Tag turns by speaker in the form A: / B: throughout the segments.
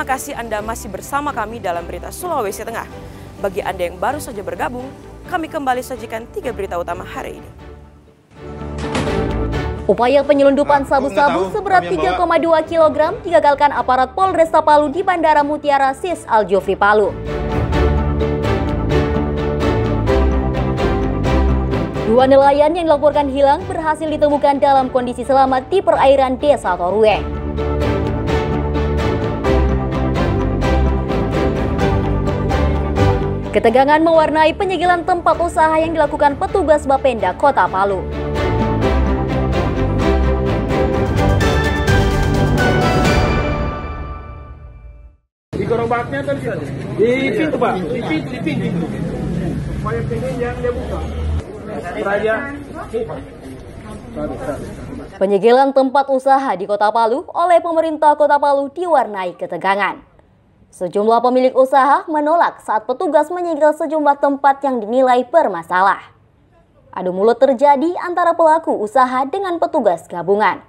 A: kasih Anda masih bersama kami dalam Berita Sulawesi Tengah. Bagi Anda yang baru saja bergabung, kami kembali sajikan 3 berita utama hari ini.
B: Upaya penyelundupan sabu-sabu seberat 3,2 kg digagalkan aparat Polresta Palu di Bandara Mutiara Sis Al-Jufri Palu. Dua nelayan yang dilaporkan hilang berhasil ditemukan dalam kondisi selamat di perairan Desa Torue. Ketegangan mewarnai penyegelan tempat usaha yang dilakukan petugas Bapenda Kota Palu.
C: Di gerobaknya tadi di pintu, Pak. Di pintu. Supaya yang dia buka. Raja.
B: Penyegelan tempat usaha di Kota Palu oleh pemerintah Kota Palu diwarnai ketegangan. Sejumlah pemilik usaha menolak saat petugas menyegel sejumlah tempat yang dinilai bermasalah. Adu mulut terjadi antara pelaku usaha dengan petugas gabungan.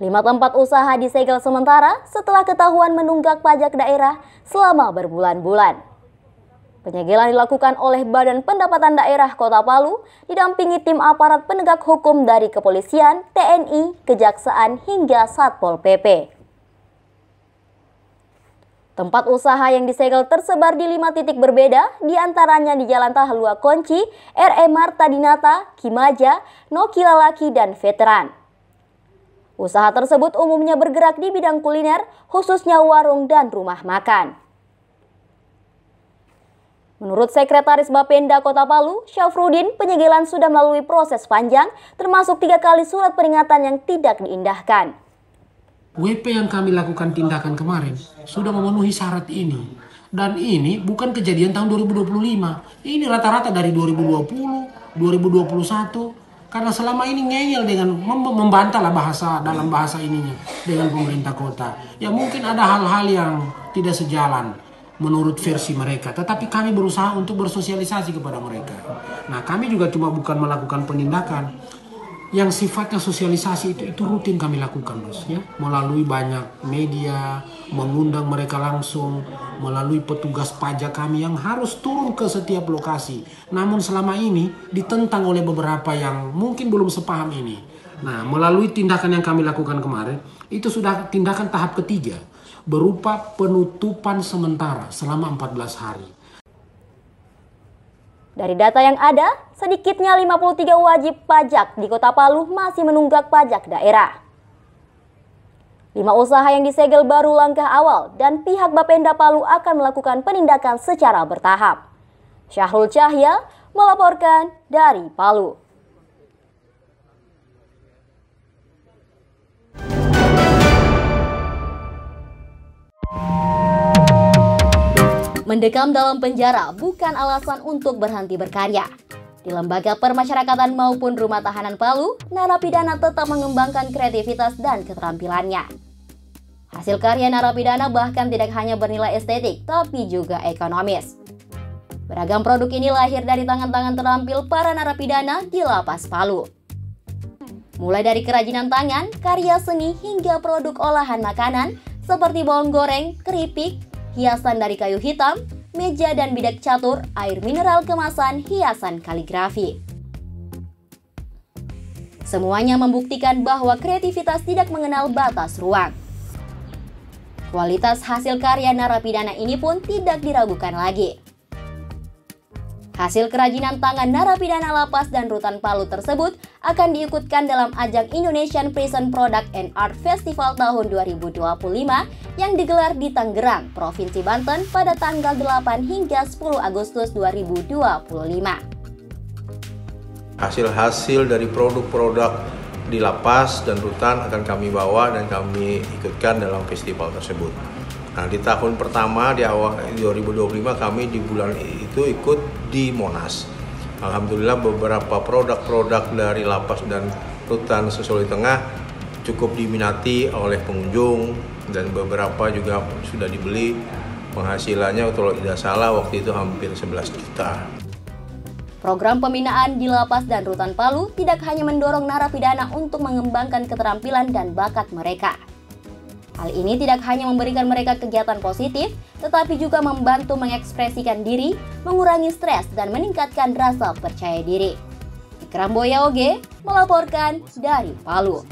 B: 5 tempat usaha disegel sementara setelah ketahuan menunggak pajak daerah selama berbulan-bulan. Penyegelan dilakukan oleh Badan Pendapatan Daerah Kota Palu didampingi tim aparat penegak hukum dari kepolisian, TNI, kejaksaan hingga Satpol PP. Tempat usaha yang disegel tersebar di 5 titik berbeda, diantaranya di Jalan Tahlua Konci, RE Marta Dinata, Kimaja, Noki Lalaki, dan Veteran. Usaha tersebut umumnya bergerak di bidang kuliner, khususnya warung dan rumah makan. Menurut Sekretaris Bapenda Kota Palu, Syafrudin, penyegelan sudah melalui proses panjang, termasuk 3 kali surat peringatan yang tidak diindahkan.
D: WP yang kami lakukan tindakan kemarin sudah memenuhi syarat ini. Dan ini bukan kejadian tahun 2025. Ini rata-rata dari 2020, 2021. Karena selama ini ngeyel dengan membantah lah dalam bahasa ininya dengan pemerintah kota. Ya mungkin ada hal-hal yang tidak sejalan menurut versi mereka. Tetapi kami berusaha untuk bersosialisasi kepada mereka. Nah kami juga cuma bukan melakukan penindakan. Yang sifatnya sosialisasi itu rutin kami lakukan, Bos, ya. Melalui banyak media, mengundang mereka langsung, melalui petugas pajak kami yang harus turun ke setiap lokasi. Namun selama ini ditentang oleh beberapa yang mungkin belum sepaham ini. Nah, melalui tindakan yang kami lakukan kemarin, itu sudah tindakan tahap ketiga, berupa penutupan sementara selama 14 hari.
B: Dari data yang ada, sedikitnya 53 wajib pajak di Kota Palu masih menunggak pajak daerah. 5 usaha yang disegel baru langkah awal dan pihak Bapenda Palu akan melakukan penindakan secara bertahap. Syahrul Cahya melaporkan dari Palu. Mendekam dalam penjara bukan alasan untuk berhenti berkarya. Di lembaga permasyarakatan maupun rumah tahanan Palu, narapidana tetap mengembangkan kreativitas dan keterampilannya. Hasil karya narapidana bahkan tidak hanya bernilai estetik, tapi juga ekonomis. Beragam produk ini lahir dari tangan-tangan terampil para narapidana di Lapas Palu. Mulai dari kerajinan tangan, karya seni hingga produk olahan makanan seperti bawang goreng, keripik, hiasan dari kayu hitam, meja dan bidak catur, air mineral kemasan, hiasan kaligrafi. Semuanya membuktikan bahwa kreativitas tidak mengenal batas ruang. Kualitas hasil karya narapidana ini pun tidak diragukan lagi. Hasil kerajinan tangan narapidana lapas dan rutan Palu tersebut akan diikutkan dalam ajang Indonesian Prison Product and Art Festival tahun 2025 yang digelar di Tangerang, Provinsi Banten pada tanggal 8 hingga 10 Agustus 2025.
E: Hasil-hasil dari produk-produk di lapas dan rutan akan kami bawa dan kami ikutkan dalam festival tersebut. Nah, di tahun pertama di awal 2025 kami di bulan itu ikut di Monas. Alhamdulillah beberapa produk-produk dari lapas dan rutan Sulawesi Tengah cukup diminati oleh pengunjung dan beberapa juga sudah dibeli. Penghasilannya kalau tidak salah waktu itu hampir 11 juta.
B: Program pembinaan di lapas dan rutan Palu tidak hanya mendorong narapidana untuk mengembangkan keterampilan dan bakat mereka. Hal ini tidak hanya memberikan mereka kegiatan positif, tetapi juga membantu mengekspresikan diri, mengurangi stres, dan meningkatkan rasa percaya diri. Ikram Boya Oge melaporkan dari Palu.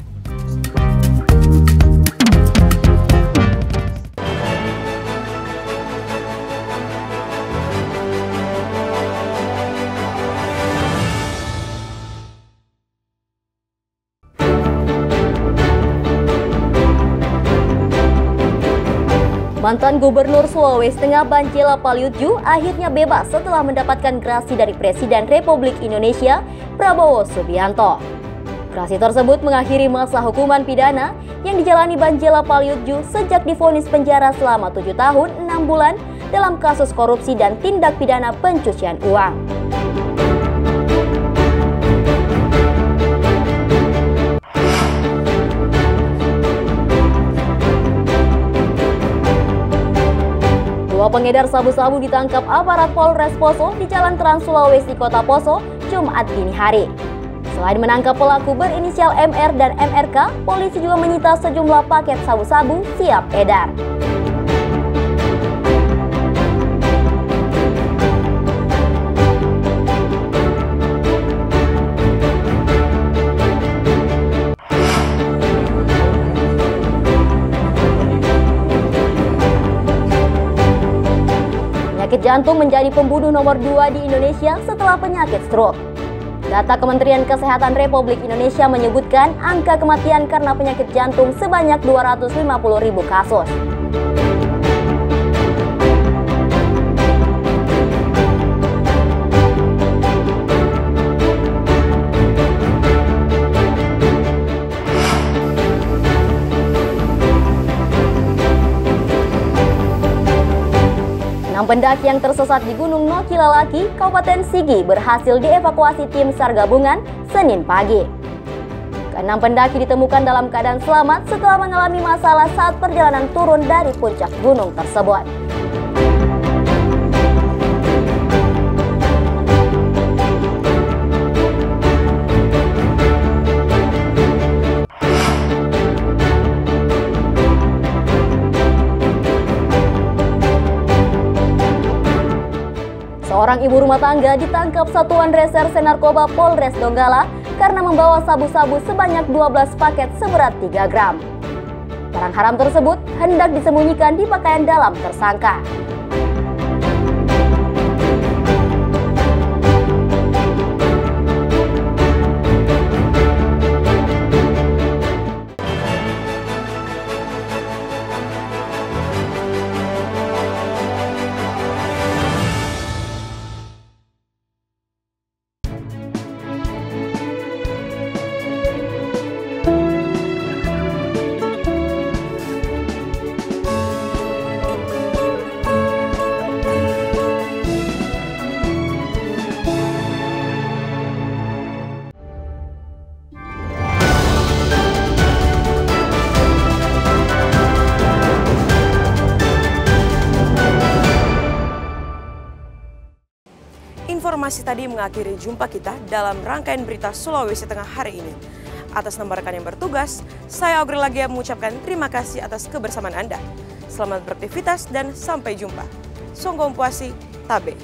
B: Mantan Gubernur Sulawesi Tengah Banjela Paliutju akhirnya bebas setelah mendapatkan grasi dari Presiden Republik Indonesia Prabowo Subianto. Grasi tersebut mengakhiri masa hukuman pidana yang dijalani Banjela Paliutju sejak divonis penjara selama 7 tahun 6 bulan dalam kasus korupsi dan tindak pidana pencucian uang. Dua pengedar sabu-sabu ditangkap aparat Polres Poso di Jalan Trans Sulawesi Kota Poso, Jumat dini hari. Selain menangkap pelaku berinisial MR dan MRK, polisi juga menyita sejumlah paket sabu-sabu siap edar. Penyakit jantung menjadi pembunuh nomor 2 di Indonesia setelah penyakit stroke. Data Kementerian Kesehatan Republik Indonesia menyebutkan angka kematian karena penyakit jantung sebanyak 250.000 kasus. Pendaki yang tersesat di Gunung Nokilalaki, Kabupaten Sigi berhasil dievakuasi tim SAR gabungan Senin pagi. Keenam pendaki ditemukan dalam keadaan selamat setelah mengalami masalah saat perjalanan turun dari puncak gunung tersebut. Seorang ibu rumah tangga ditangkap Satuan Reserse Narkoba Polres Donggala karena membawa sabu-sabu sebanyak 12 paket seberat 3 gram. Barang haram tersebut hendak disembunyikan di pakaian dalam tersangka.
A: Informasi tadi mengakhiri jumpa kita dalam rangkaian berita Sulawesi Tengah hari ini. Atas nama rekan yang bertugas, saya Aurel Lagia mengucapkan terima kasih atas kebersamaan Anda. Selamat beraktivitas dan sampai jumpa. Songgom Puasi, Tabe.